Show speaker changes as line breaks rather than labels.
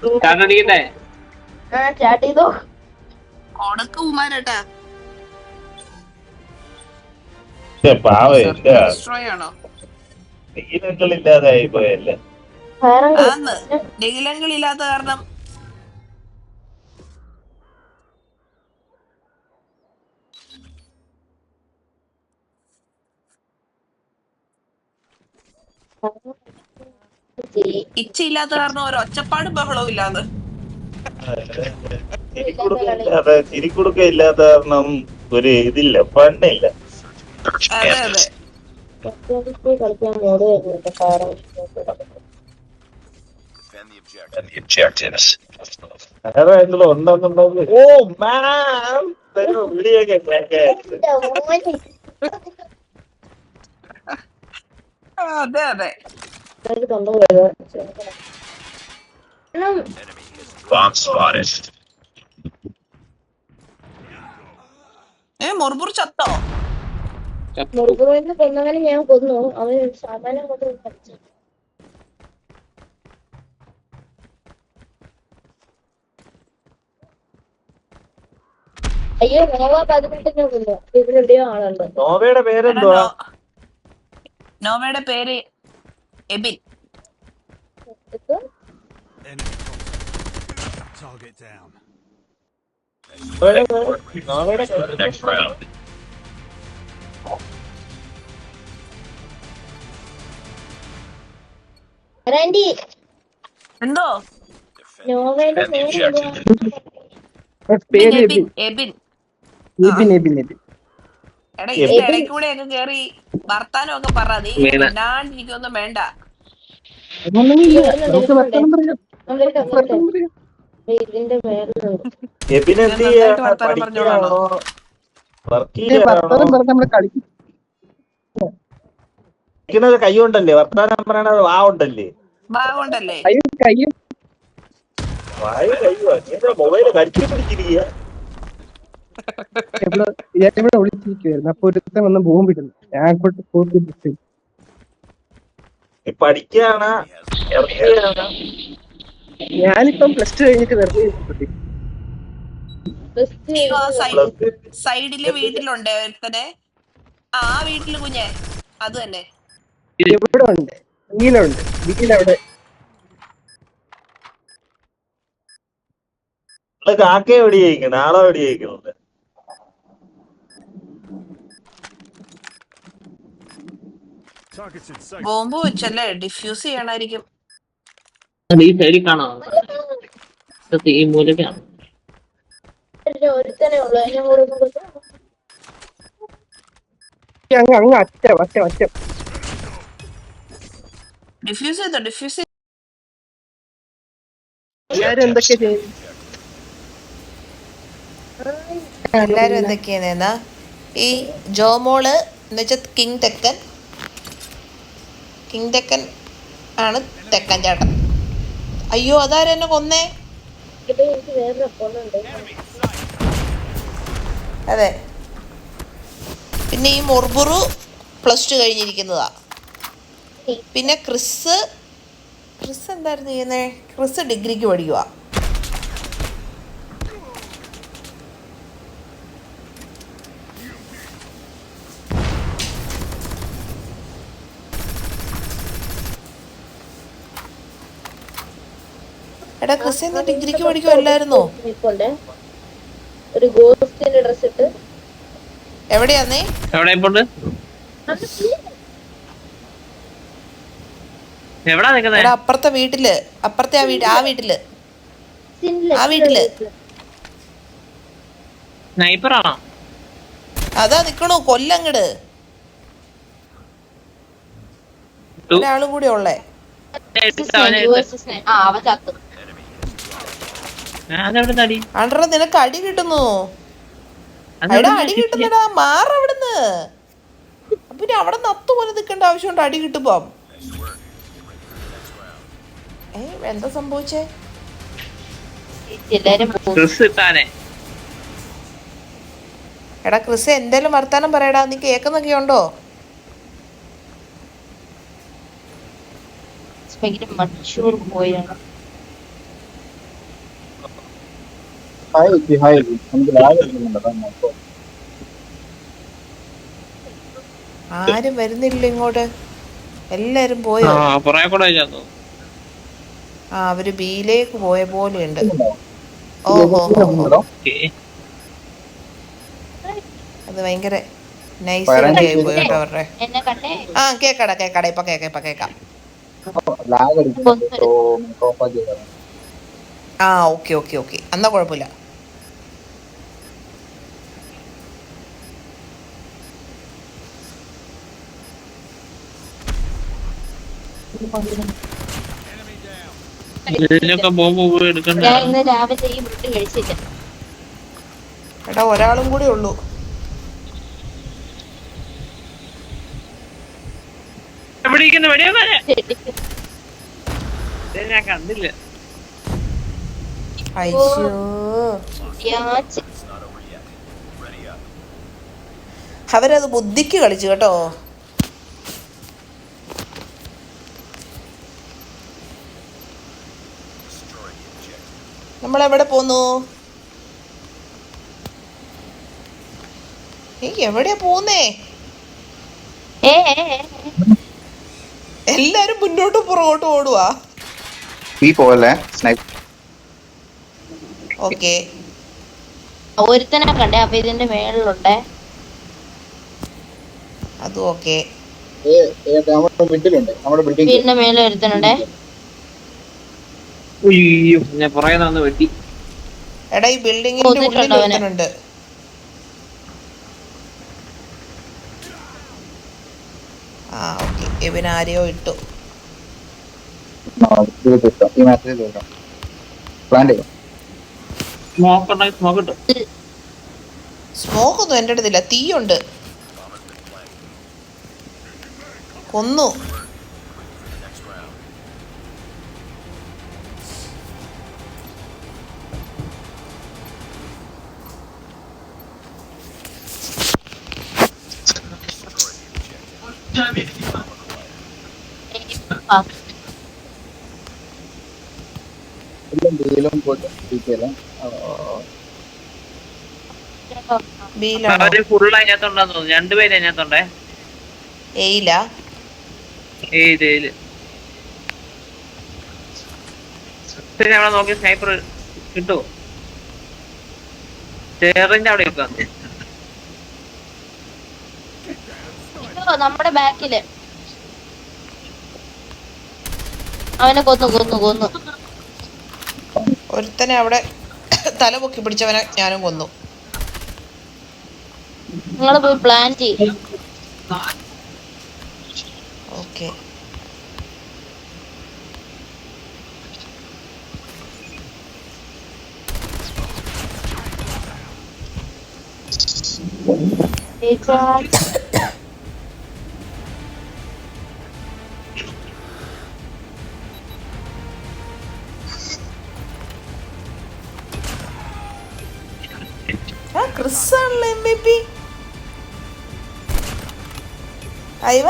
ചാട്ടടിക്കട്ടെ?
Start ചെയ്തോ.
കൊടുക്ക് കുമാരേട്ടാ.
പാവ എന്റെ
ഡിസ്ട്രോയ് ആണോ?
നീലങ്ങളില്ലാതായി പോയല്ലേ.
ആന്ന് നീലങ്ങളില്ലാത്ത കാരണം. ഇച്ചയില്ലാത്ത കാരണം ഒരു ഒച്ചപ്പാടും ബഹളവും ഇല്ലാന്ന്.
ചിരിക്കുടുക്ക ഇല്ലാത്ത കാരണം ഒരു ഇതില്ല, പണ്ണില്ല.
അതെ അതെ.
കളിക്കാൻ മോഡ് വരുന്നുണ്ട്.
വേറെ എന്തെങ്കിലും ഉണ്ടെന്നുണ്ടെങ്കിൽ ഓ മാം വിളിയൊക്കെ
അതെ അതെ. മുർമുർ ചത്തോ?
മുറുകുവിന്റെ കൊന്നവനെ ഞാൻ കൊന്നു. അവന് സാമാനം കൊണ്ട് കളിച്ചു. അയ്യോ നോവ 18 കൊന്നു. ഇതിലെവിടെയോ ആളുണ്ട്.
നോവയുടെ പേരെന്തുവാ?
നോവയുടെ പേര് എബിൻ. എന്തോ
നോവയുടെ
എബിൻ എബിൻ. എടാ ഇതിന്റെ ഇടയ്ക്ക് കൂടെ ഒക്കെ കേറി വർത്താനം ഒക്കെ പറ. നീ മിണ്ടാണ്ടിരിക്കൊന്നും വേണ്ട.
ഇതിന്റെ മേലുണ്ട്.
നന്നായിട്ട് വർത്താനം പറഞ്ഞോളാണോ?
കളിക്കുന്നത് കൈ കൊണ്ടല്ലേ, വർത്താനം പറയണത് വാ കൊണ്ടല്ലേ.
ഭാഗമുണ്ടല്ലേ?
മൊബൈല് കടിച്ചു പിടിച്ചിരിക്കുക.
ഇവിടെ വിളിച്ചിരിക്കുവായിരുന്നു. അപ്പൊ ഒരുത്തൻ വന്ന് ബോംബിടുന്നു. ഞാൻ
പഠിക്കാണ്.
ഞാനിപ്പം +2 കഴിഞ്ഞിട്ട് വെറുതെ
സൈഡില് വീട്ടിലുണ്ട് ഒരുത്തനെ. ആ വീട്ടില് കുഞ്ഞെ അത് തന്നെ.
ഇവിടെ ഉണ്ട്, വീലുണ്ട്, വീലവിടെ.
കാക്ക എവിടെ ജയിക്കണം, ആളെ എവിടെ ജയിക്കുന്നുണ്ട്.
ബോംബ് വെച്ചല്ലേ ഡിഫ്യൂസ് ചെയ്യണായിരിക്കും.
ഈ സൈഡിൽ കാണോ? ഈ മൂലക്കാണ്.
ഒരുത്തനെ ഉള്ളു.
അങ്ങ് അറ്റം
ഡിഫ്യൂസ് ചെയ്തോ, ഡിഫ്യൂസ്.
എല്ലാരും എന്തൊക്കെ ചെയ്യുന്നു?
എല്ലാരും എന്തൊക്കെയാ? ഈ ജോമോള് എന്ന് വെച്ചാൽ കിങ് തെക്കൻ ആണ് തെക്കൻ ചേട്ടൻ. അയ്യോ അതാരും എന്നെ കൊന്നേ.
എനിക്ക് വേറൊരു അക്കൗണ്ട്.
അതെ. പിന്നെ ഈ മുർബുറു +2 കഴിഞ്ഞിരിക്കുന്നതാ. പിന്നെ ക്രിസ് എന്തായിരുന്നു ചെയ്യുന്നേ? ക്രിസ് ഡിഗ്രിക്ക് പഠിക്കുക. എടാ ക്രിസ് നീ ഡിഗ്രിക്ക് പഠിക്കുമല്ലായിരുന്നോ?
ഒരു ഗോസ്റ്റിന്റെ ഡ്രസ് ഇട്ട്.
എവിടെയാന്നേ?
എവിടെ പോണ്ട്? എവിടാ നിക്കുന്നേ?
അപ്പുറത്തെ വീട്ടില്. ആ വീട്ടില്
സ്നൈപ്പറാണോ?
അതാ നിക്കണു. കൊല്ലങ്ങട് ഒരാളും കൂടി ഉള്ളേ. ആണ്ട്ര നിനക്ക് അടി കിട്ടുന്നു. അടി കിട്ടുന്നടാ. മാറവിടുന്ന്. പിന്നെ അവിടെ നത്തു പോലെ നിൽക്കേണ്ട ആവശ്യമുണ്ട് അടി കിട്ടുമ്പോ. എന്താ സംഭവിച്ചേ? എടാ ക്രിസ് എന്തേലും വർത്താനം പറയടാ. നീ കേക്കുന്നൊക്കെ ഉണ്ടോ?
ഹായ് നമുക്ക് ലാഗ് എടുക്കുന്നുണ്ട് അതാ നോക്കാം.
ആരും വരുന്നില്ല ഇങ്ങോട്ട്, എല്ലാരും പോയോ?
പുറകെ കൂടെ തോന്നുന്നു.
ആ അവര് ബിയിലേക്ക് പോയ പോലെയുണ്ട്.
ഉണ്ടോ?
ഓഹോ ഹോ ഹോ,
ഓക്കേ.
അത് ഭയങ്കര നൈസ്
പറയാൻ
ഐഡിയ ആയി പോയി
പറ്റില്ല.
കേട്ടോ അവരുടെ.
എന്നെ കണ്ടേ
ആ കേക്കാടാ ഇപ്പൊ കേക്കാം.
ലാഗ് അടിക്കുന്നുണ്ട്. സോ നമുക്ക് ഓഫ് ചെയ്താൽ
ആ ഓക്കെ എന്നാ കുഴപ്പമില്ല.
ഇതിലൊക്കെ ബോംബ് എടുക്കണ്ട.
ഞാൻ ഇന്ന് രാവിലെ ഈ ബ്രെഡ് കഴിച്ചില്ല.
എടാ ഒരാളും കൂടി ഉള്ളൂ.
എവിടെ ഇരിക്കുന്നു? വെടിയൊക്കെ ഞാൻ കണ്ടില്ല.
അയ്യോ,
യാച്ച്.
അവരത് ബുദ്ധിക്ക് കളിച്ചു കേട്ടോ. നമ്മളെവിടെ പോന്നു? എവിടെയാ പോന്നേ?
ഏ ഏ, ഏ, ഏ.
എല്ലാരും മുന്നോട്ടും പുറകോട്ടും ഓടുവാ.
ഈ പോലെ സ്നൈപ്പ്
ഓക്കെ,
ഒരുത്തനെ കണ്ടേ, അപ്പൊ ഇതിന്റെ മേളിലുണ്ടേ.
അതും ഓക്കെ.
നമ്മുടെ വീട്ടിലുണ്ട്, നമ്മുടെ ബിൽഡിംഗ്.
വീടിന്റെ മേലെ ഒരുത്തനുണ്ടേ.
ഉയ്യോ, ഞാൻ പുറകെ നിന്ന് വെട്ടി.
എടാ ഈ ബിൽഡിങ്ങിന്റെ ഉള്ളിൽ
കൊന്നിട്ടുണ്ടോ അവനെ?
ഒരുത്തനുണ്ട്. ആ ഓക്കെ, ഇവനാരെയോ ഇട്ടു.
ഈ മാസത്തിൽ പ്ലാൻ ചെയ്യാം.
സ്മോക്ക് ഉണ്ടെങ്കിൽ സ്മോക്ക് ഇട്ടു.
സ്മോക്ക് ഒന്നും എൻ്റെ അടുത്തില്ല, തീയുണ്ട്. കൊന്നു.
ഡീലും പോയിട്ട് ഡീറ്റെയിലും
ബിയിലാണോ?
അവര് ഫുള്ള് അതിനകത്തുണ്ടെന്ന് തോന്നുന്നു. രണ്ടുപേര് അതിനകത്തുണ്ടേ.
എയില.
ഏയില് പിന്നെ അവിടെ നോക്കി സ്നൈപ്പർ കിട്ടുമോ? സ്റ്റെയറിന്റെ അവിടെ വെക്കാം.
നമ്മുടെ ബാക്കില് അവനെ കൊന്നു.
ഒരുത്തനെ അവിടെ തല പൊക്കി പിടിച്ചവനെ ഞാനും കൊന്നു.
നിങ്ങള് പോയി പ്ലാൻ ചെയ്യും.
ഓക്കെ, ക്രിസ് ആണല്ലോ MVP. അയവ